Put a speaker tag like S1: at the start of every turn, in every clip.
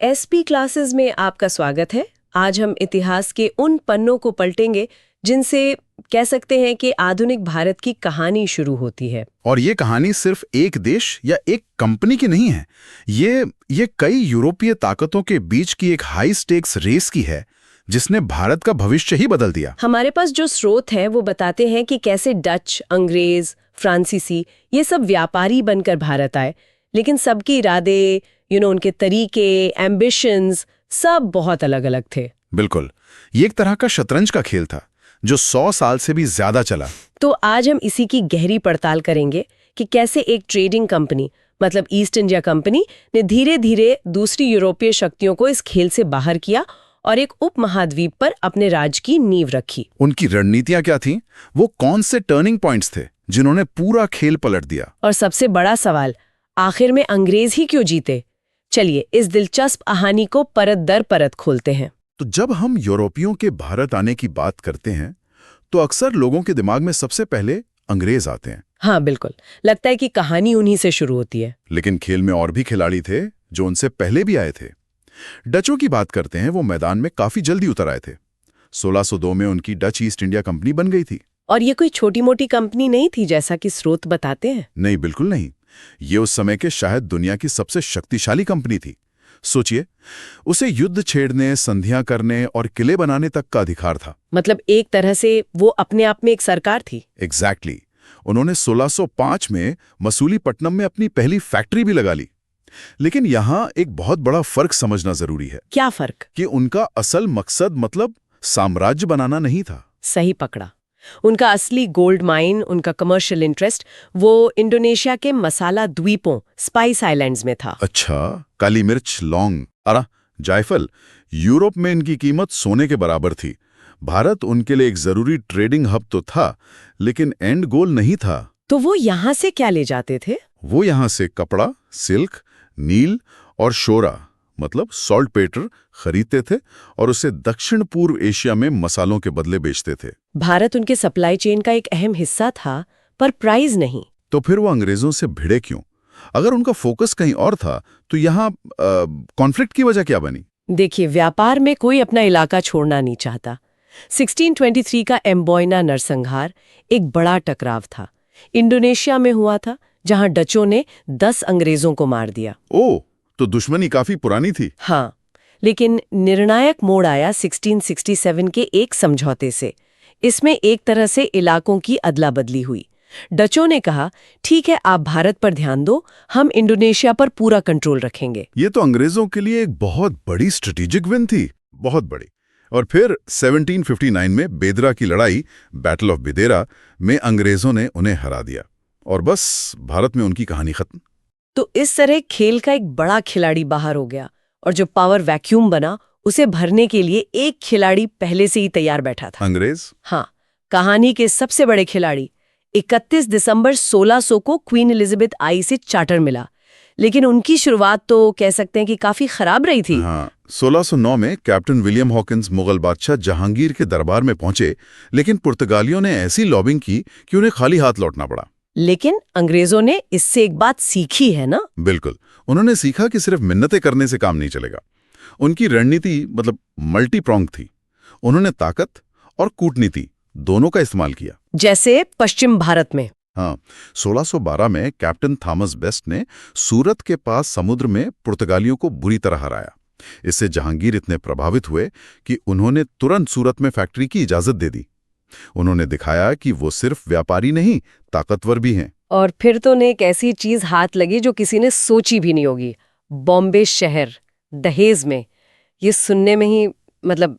S1: SP classes में आपका स्वागत है। आज हम इतिहास के उन पन्नों को पलटेंगे जिनसे कह सकते हैं कि आधुनिक भारत की कहानी शुरू होती है।
S2: और ये कहानी सिर्फ एक देश या एक कंपनी की नहीं है। ये कई यूरोपीय ताकतों के बीच की एक हाई स्टेक्स रेस की है जिसने भारत का भविष्य ही बदल दिया।
S1: हमारे पास जो स्रोत है वो बताते हैं कि कैसे डच, अंग्रेज, फ्रांसीसी ये सब व्यापारी बनकर भारत आए, लेकिन सबके इरादे, उनके तरीके, एम्बिशंस सब बहुत अलग-अलग थे।
S2: बिल्कुल, ये एक तरह का शतरंज का खेल था जो 100 साल से भी ज्यादा चला।
S1: तो आज हम इसी की गहरी पड़ताल करेंगे कि कैसे एक ट्रेडिंग कंपनी, मतलब ईस्ट इंडिया कंपनी, ने धीरे धीरे दूसरी यूरोपीय शक्तियों को इस खेल से बाहर किया और एक उपमहाद्वीप पर अपने राज की नींव रखी।
S2: उनकी रणनीतियां क्या थीं? वो कौन से टर्निंग पॉइंट्स थे जिन्होंने पूरा खेल पलट दिया?
S1: और सबसे बड़ा सवाल, आखिर में अंग्रेज ही क्यों जीते? चलिए इस दिलचस्प कहानी को परत दर परत खोलते हैं।
S2: तो जब हम यूरोपियों के भारत आने की बात करते हैं तो अक्सर लोगों के दिमाग में सबसे पहले अंग्रेज आते हैं।
S1: हाँ बिल्कुल, लगता है कि कहानी उन्हीं से शुरू होती है।
S2: लेकिन खेल में और भी खिलाड़ी थे जो उनसे पहले भी आए थे। डचों की बात करते हैं, वो मैदान में काफी जल्दी उतर आए थे। 1602 में उनकी डच ईस्ट इंडिया कंपनी बन गई थी।
S1: और ये कोई छोटी मोटी कंपनी नहीं थी जैसा कि स्रोत बताते हैं।
S2: नहीं, बिल्कुल नहीं। ये उस समय के शायद दुनिया की सबसे शक्तिशाली कंपनी थी। सोचिए, उसे युद्ध छेड़ने, संधियां करने और किले बनाने तक का अधिकार था।
S1: मतलब एक तरह से वो अपने आप में एक सरकार थी।
S2: एग्जैक्टली। उन्होंने 1605 में मसूलीपट्टनम में अपनी पहली फैक्ट्री भी लगा ली। लेकिन यहाँ एक बहुत बड़ा फर्क समझना जरूरी है।
S1: क्या फर्क?
S2: कि उनका असल मकसद मतलब साम्राज्य बनाना नहीं था।
S1: सही पकड़ा। उनका असली गोल्ड माइन, उनका कमर्शियल इंटरेस्ट, वो इंडोनेशिया के मसाला द्वीपों, स्पाइस आइलैंड्स में था।
S2: अच्छा, काली मिर्च, लौंग, जायफल। यूरोप में इनकी कीमत सोने के बराबर थी। भारत उनके लिए एक जरूरी ट्रेडिंग हब तो था, लेकिन एंड गोल नहीं था।
S1: तो वो यहाँ से क्या ले जाते थे?
S2: वो यहाँ से कपड़ा, सिल्क, नील और शोरा मतलब सॉल्ट पेटर खरीदते थे और उसे दक्षिण पूर्व एशिया में मसालों के बदले बेचते थे।
S1: भारत उनके सप्लाई चेन का एक अहम हिस्सा था, पर प्राइस नहीं।
S2: तो फिर वो अंग्रेजों से भिड़े क्यों? अगर उनका फोकस कहीं और था तो यहाँ कॉन्फ्लिक्ट की वजह क्या बनी?
S1: देखिए, व्यापार में कोई अपना इलाका छोड़ना नहीं चाहता। 1623 का एम्बोयना नरसंहार एक बड़ा टकराव था। इंडोनेशिया में हुआ था, जहां डचों ने 10 अंग्रेजों को मार दिया।
S2: ओह, तो दुश्मनी काफी पुरानी थी।
S1: हाँ, लेकिन निर्णायक मोड़ आया 1667 के एक समझौते से। इसमें एक तरह से इलाकों की अदला बदली हुई। डचों ने कहा, ठीक है, आप भारत पर ध्यान दो, हम इंडोनेशिया पर पूरा कंट्रोल रखेंगे।
S2: ये तो अंग्रेजों के लिए एक बहुत बड़ी स्ट्रेटेजिक विन थी, बहुत बड़ी। और फिर 1759 में बेदरा की लड़ाई, बैटल ऑफ बिदेरा में अंग्रेजों ने उन्हें हरा दिया और बस भारत में उनकी कहानी खत्म।
S1: तो इस तरह खेल का एक बड़ा खिलाड़ी बाहर हो गया और जो पावर वैक्यूम बना उसे भरने के लिए एक खिलाड़ी पहले से ही तैयार बैठा था।
S2: अंग्रेज?
S1: हाँ, कहानी के सबसे बड़े खिलाड़ी। 31 दिसंबर 1600 को क्वीन एलिजाबेथ आई से चार्टर मिला, लेकिन उनकी शुरुआत तो कह सकते हैं कि काफी खराब रही थी।
S2: हाँ, 1609 में कैप्टन विलियम हॉकिंस मुगल बादशाह जहांगीर के दरबार में पहुंचे, लेकिन पुर्तगालियों ने ऐसी लॉबिंग की कि उन्हें खाली हाथ लौटना पड़ा।
S1: लेकिन अंग्रेजों ने इससे एक बात सीखी है ना?
S2: बिल्कुल, उन्होंने सीखा कि सिर्फ मिन्नतें करने से काम नहीं चलेगा। उनकी रणनीति मतलब मल्टी प्रोंग थी। उन्होंने ताकत और कूटनीति दोनों का इस्तेमाल किया।
S1: जैसे पश्चिम भारत में।
S2: हाँ, 1612 में कैप्टन थॉमस बेस्ट ने सूरत के पास समुद्र में पुर्तगालियों को बुरी तरह हराया। इससे जहांगीर इतने प्रभावित हुए कि उन्होंने तुरंत सूरत में फैक्ट्री की इजाजत दे दी। उन्होंने दिखाया कि वो सिर्फ व्यापारी नहीं, ताकतवर भी हैं।
S1: और फिर तो ने एक ऐसी चीज हाथ लगी जो किसी ने सोची भी नहीं होगी। बॉम्बे शहर, दहेज में। ये सुनने में ही मतलब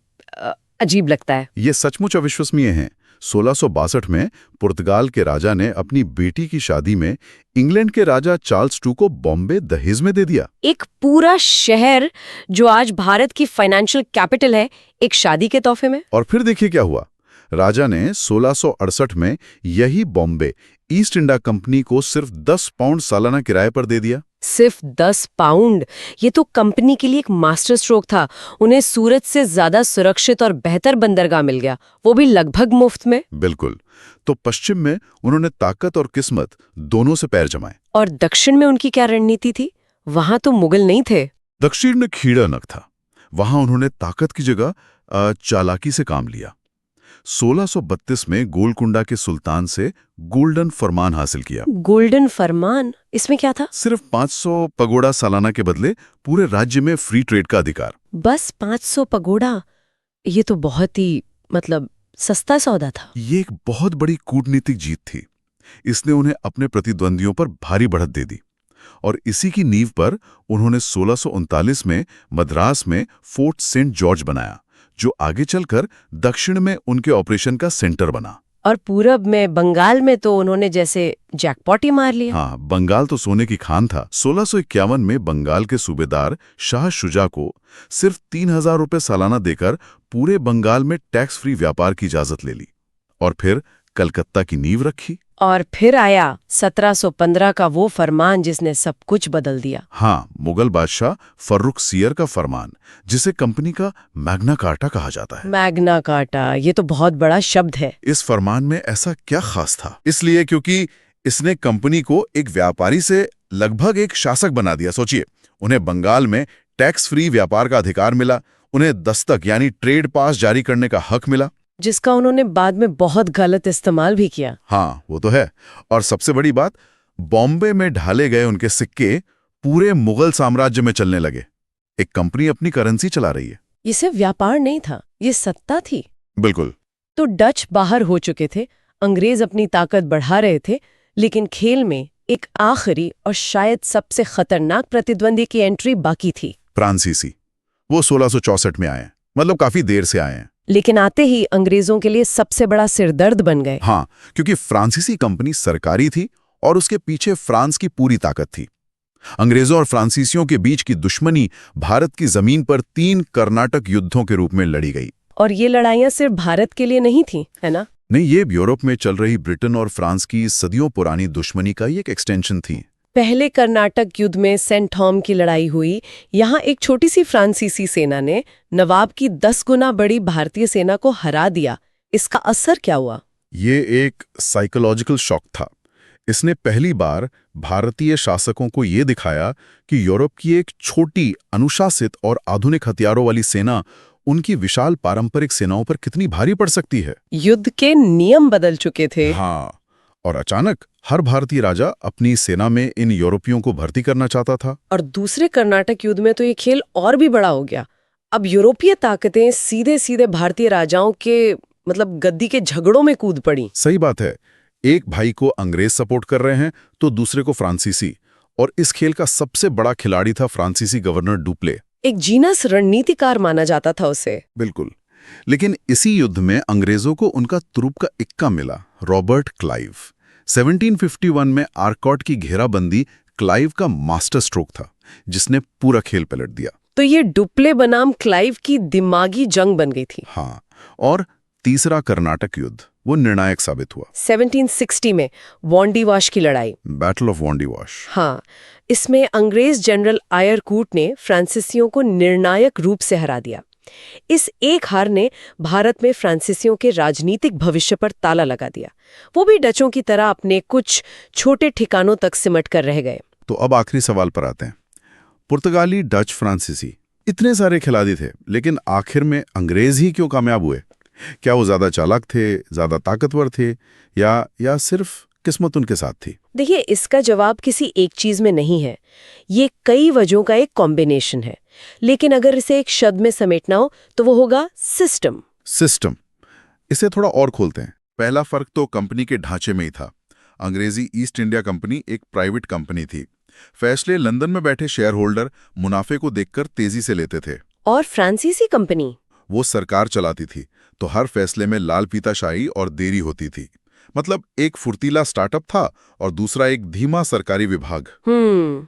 S1: अजीब लगता है।
S2: ये सचमुच अविश्वसनीय है। 1662 में पुर्तगाल के राजा ने अपनी बेटी की शादी में इंग्लैंड के राजा चार्ल्स II को बॉम्बे दहेज में दे दिया।
S1: एक पूरा शहर जो आज भारत की फाइनेंशियल कैपिटल है, एक शादी के तोहफे में।
S2: और फिर देखिए क्या हुआ। राजा ने 1668 में यही बॉम्बे ईस्ट इंडिया कंपनी को सिर्फ 10 पाउंड सालाना किराए पर दे दिया।
S1: सिर्फ 10 पाउंड? ये तो कंपनी के लिए एक मास्टर स्ट्रोक था। उन्हें सूरत से ज्यादा सुरक्षित और बेहतर बंदरगाह मिल गया, वो भी लगभग मुफ्त में।
S2: बिल्कुल। तो पश्चिम में उन्होंने ताकत और किस्मत दोनों से पैर जमाए।
S1: और दक्षिण में उनकी क्या रणनीति थी? वहां तो मुगल नहीं थे।
S2: दक्षिण में खीड़ानक था, वहां उन्होंने ताकत की जगह चालाकी से काम लिया। 1632 में गोलकुंडा के सुल्तान से गोल्डन फरमान हासिल किया।
S1: गोल्डन फरमान, इसमें क्या था?
S2: सिर्फ 500 पगोड़ा सालाना के बदले पूरे राज्य में फ्री ट्रेड का अधिकार।
S1: बस 500 पगोड़ा? ये तो बहुत ही सस्ता सौदा था।
S2: ये एक बहुत बड़ी कूटनीतिक जीत थी। इसने उन्हें अपने प्रतिद्वंदियों पर भारी बढ़त दे दी और इसी की नींव पर उन्होंने 1639 में मद्रास में फोर्ट सेंट जॉर्ज बनाया, जो आगे चलकर दक्षिण में उनके ऑपरेशन का सेंटर बना।
S1: और पूरब में बंगाल में तो उन्होंने जैसे जैकपॉट ही मार लिया।
S2: हाँ, बंगाल तो सोने की खान था। 1651 में बंगाल के सूबेदार शाह शुजा को सिर्फ 3000 रुपए सालाना देकर पूरे बंगाल में टैक्स फ्री व्यापार की इजाजत ले ली और फिर कलकत्ता की नींव रखी।
S1: और फिर आया 1715 का वो फरमान जिसने सब कुछ बदल दिया।
S2: हाँ, मुगल बादशाह फर्रुखसियर का फरमान, जिसे कंपनी का मैग्ना कार्टा कहा जाता है।
S1: मैग्ना कार्टा, ये तो बहुत बड़ा शब्द है।
S2: इस फरमान में ऐसा क्या खास था? इसलिए क्योंकि इसने कंपनी को एक व्यापारी से लगभग एक शासक बना दिया। सोचिए, उन्हें बंगाल में टैक्स फ्री व्यापार का अधिकार मिला, उन्हें दस्तक यानी ट्रेड पास जारी करने का हक मिला,
S1: जिसका उन्होंने बाद में बहुत गलत इस्तेमाल भी किया।
S2: हाँ, वो तो है। और सबसे बड़ी बात, बॉम्बे में ढाले गए उनके सिक्के पूरे मुगल साम्राज्य में चलने लगे। एक कंपनी अपनी करेंसी चला रही है।
S1: ये सिर्फ व्यापार नहीं था, ये सत्ता थी।
S2: बिल्कुल।
S1: तो डच बाहर हो चुके थे, अंग्रेज अपनी ताकत बढ़ा रहे थे, लेकिन खेल में एक आखिरी और शायद सबसे खतरनाक प्रतिद्वंदी की एंट्री बाकी थी।
S2: फ्रांसीसी। वो 1664 में आए, मतलब काफी देर से आए हैं।
S1: लेकिन आते ही अंग्रेजों के लिए सबसे बड़ा सिरदर्द बन गए।
S2: हाँ, क्योंकि फ्रांसीसी कंपनी सरकारी थी और उसके पीछे फ्रांस की पूरी ताकत थी। अंग्रेजों और फ्रांसीसियों के बीच की दुश्मनी भारत की जमीन पर 3 कर्नाटक युद्धों के रूप में लड़ी गई।
S1: और ये लड़ाइयां सिर्फ भारत के लिए नहीं थी, है ना?
S2: नहीं, ये यूरोप में चल रही ब्रिटेन और फ्रांस की सदियों पुरानी दुश्मनी का ही एक एक्सटेंशन थी।
S1: पहले कर्नाटक युद्ध में सेंट थॉम की लड़ाई हुई। यहाँ एक छोटी सी फ्रांसीसी सेना ने नवाब की 10 गुना बड़ी भारतीय सेना को हरा दिया। इसका असर क्या हुआ?
S2: ये एक साइकोलॉजिकल शॉक था। इसने पहली बार भारतीय शासकों को ये दिखाया कि यूरोप की एक छोटी, अनुशासित और आधुनिक हथियारों वाली सेना उनकी विशाल पारंपरिक सेनाओं पर कितनी भारी पड़ सकती है।
S1: युद्ध के नियम बदल चुके थे।
S2: हाँ, और अचानक हर भारतीय राजा अपनी सेना में इन यूरोपियों को भर्ती करना चाहता था।
S1: और दूसरे कर्नाटक युद्ध में तो ये खेल और भी बड़ा हो गया। अब यूरोपीय ताकतें सीधे सीधे भारतीय राजाओं के गद्दी के झगड़ों में कूद पड़ी।
S2: सही बात है। एक भाई को अंग्रेज सपोर्ट कर रहे हैं तो दूसरे को फ्रांसीसी, और इस खेल का सबसे बड़ा खिलाड़ी था फ्रांसीसी गवर्नर डुप्ले।
S1: एक जीनस रणनीतिकार माना जाता था उसे।
S2: बिल्कुल। लेकिन इसी युद्ध में अंग्रेजों को उनका तुरुप का इक्का मिला, रॉबर्ट क्लाइव। 1751 में आर्कॉट की घेराबंदी क्लाइव का मास्टर स्ट्रोक था, जिसने पूरा खेल पलट दिया।
S1: तो ये डुप्ले बनाम क्लाइव की दिमागी जंग बन गई थी।
S2: हाँ, और तीसरा कर्नाटक युद्ध वो निर्णायक साबित हुआ।
S1: 1760 में वांडीवाश की लड़ाई,
S2: बैटल ऑफ वांडीवाश।
S1: हाँ, इसमें अंग्रेज जनरल आयरकूट ने फ्रांसीसियों को निर्णायक रूप से हरा दिया। इस एक हार ने भारत में फ्रांसीसियों के राजनीतिक भविष्य पर ताला लगा दिया। वो भी डचों की तरह अपने कुछ छोटे ठिकानों तक सिमट कर रह गए।
S2: तो अब आखिरी सवाल पर आते हैं। पुर्तगाली, डच, फ्रांसीसी, इतने सारे खिलाड़ी थे, लेकिन आखिर में अंग्रेज ही क्यों कामयाब हुए? क्या वो ज्यादा चालाक थे, ज्यादा ताकतवर थे, या सिर्फ किस्मत उनके साथ थी?
S1: देखिए, इसका जवाब किसी एक चीज में नहीं है। ये कई वजहों का एक कॉम्बिनेशन है। लेकिन अगर इसे एक शब्द में समेटना हो तो वो होगा सिस्टम।
S2: सिस्टम। इसे थोड़ा और खोलते हैं। पहला फर्क तो कंपनी के ढांचे में ही था। अंग्रेजी ईस्ट इंडिया कंपनी एक प्राइवेट कंपनी थी। फैसले लंदन में बैठे शेयर होल्डर मुनाफे को देखकर तेजी से लेते थे।
S1: और फ्रांसीसी कंपनी,
S2: वो सरकार चलाती थी, तो हर फैसले में लाल पीताशाही और देरी होती थी। मतलब एक फुर्तीला स्टार्टअप था और दूसरा एक धीमा सरकारी विभाग।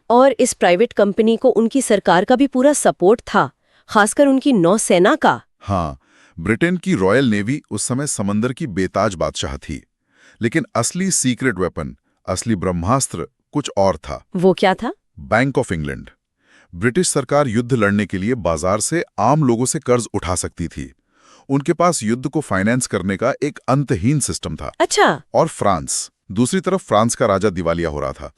S1: और इस प्राइवेट कंपनी को उनकी सरकार का भी पूरा सपोर्ट था, खासकर उनकी नौसेना का।
S2: हाँ, ब्रिटेन की रॉयल नेवी उस समय समंदर की बेताज बादशाह थी। लेकिन असली सीक्रेट वेपन, असली ब्रह्मास्त्र कुछ और था।
S1: वो क्या था?
S2: Bank of England. ब्रिटिश सरकार युद्ध लड़ने के लिए बाजार से आम लोगों से कर्ज उठा सकती थी। उनके पास युद्ध को फाइनेंस करने का एक अंतहीन सिस्टम था।
S1: अच्छा।
S2: और फ्रांस, दूसरी तरफ फ्रांस का राजा दिवालिया हो रहा था।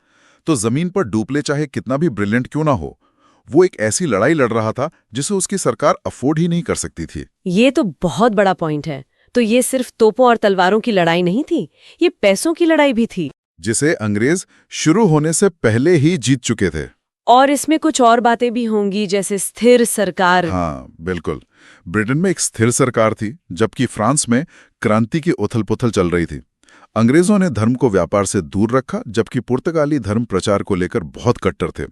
S2: तो जमीन पर डुप्ले चाहे कितना भी ब्रिलियंट क्यों ना हो, वो एक ऐसी लड़ाई लड़ रहा था जिसे उसकी सरकार अफोर्ड ही नहीं कर सकती थी।
S1: ये तो बहुत बड़ा पॉइंट है। तो ये सिर्फ तोपों और तलवारों की लड़ाई नहीं थी, ये पैसों की लड़ाई भी थी।
S2: जिसे अंग्रेज शुरू होने से पहले ही जीत चुके थे।
S1: और इसमें कुछ और बातें भी होंगी, जैसे स्थिर सरकार।
S2: हाँ, बिल्कुल। ब्रिटेन में एक स्थिर सरकार थी, जबकि फ्रांस में क्रांति की उथल-पुथल चल रही थी। अंग्रेजों ने धर्म को व्यापार से दूर रखा, जबकि पुर्तगाली धर्म प्रचार को लेकर बहुत कट्टर थे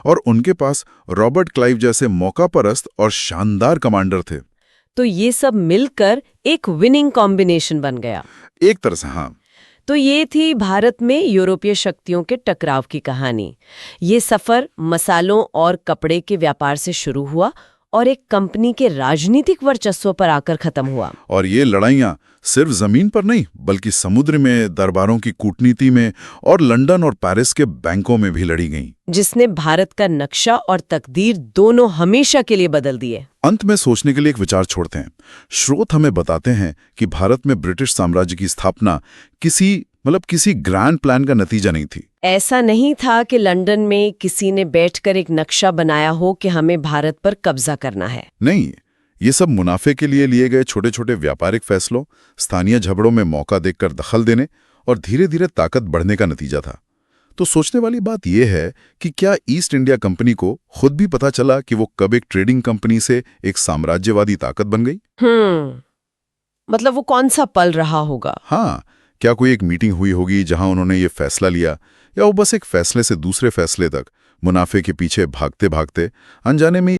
S2: और उनके पास रॉबर्ट क्लाइव जैसे मौकापरस्त और शानदार कमांडर थे।
S1: तो ये सब मिलकर एक विनिंग कॉम्बिनेशन बन गया।
S2: एक तरह से हाँ।
S1: तो ये थी भारत में यूरोपीय शक्तियों के टकराव की कहानी। ये सफर मसालों और कपड़े के व्यापार से शुरू हुआ और एक कंपनी के राजनीतिक वर्चस्व पर आकर खत्म हुआ।
S2: और ये लड़ाइयां सिर्फ जमीन पर नहीं, बल्कि समुद्र में, दरबारों की कूटनीति में और लंदन और पेरिस के बैंकों में भी लड़ी गईं,
S1: जिसने भारत का नक्शा और तकदीर दोनों हमेशा के लिए बदल दिए।
S2: अंत में सोचने के लिए एक विचार छोड़ते हैं। स्रोत हमें बताते हैं कि भारत में ब्रिटिश साम्राज्य की स्थापना किसी ग्रैंड प्लान का नतीजा नहीं थी।
S1: ऐसा नहीं था कि लंदन में किसी ने बैठकर एक नक्शा बनाया हो कि हमें भारत पर कब्जा करना है।
S2: नहीं, ये सब मुनाफे के लिए गए छोटे छोटे व्यापारिक फैसलों, स्थानीय झगड़ों में मौका देखकर दखल देने और धीरे धीरे ताकत बढ़ने का नतीजा था। तो सोचने वाली बात यह है कि क्या ईस्ट इंडिया कंपनी को खुद भी पता चला कि वो कब एक ट्रेडिंग कंपनी से एक साम्राज्यवादी ताकत बन गई?
S1: मतलब वो कौन सा पल रहा होगा?
S2: हाँ, क्या कोई एक मीटिंग हुई होगी जहां उन्होंने ये फैसला लिया, या वो बस एक फैसले से दूसरे फैसले तक मुनाफे के पीछे भागते भागते अनजाने में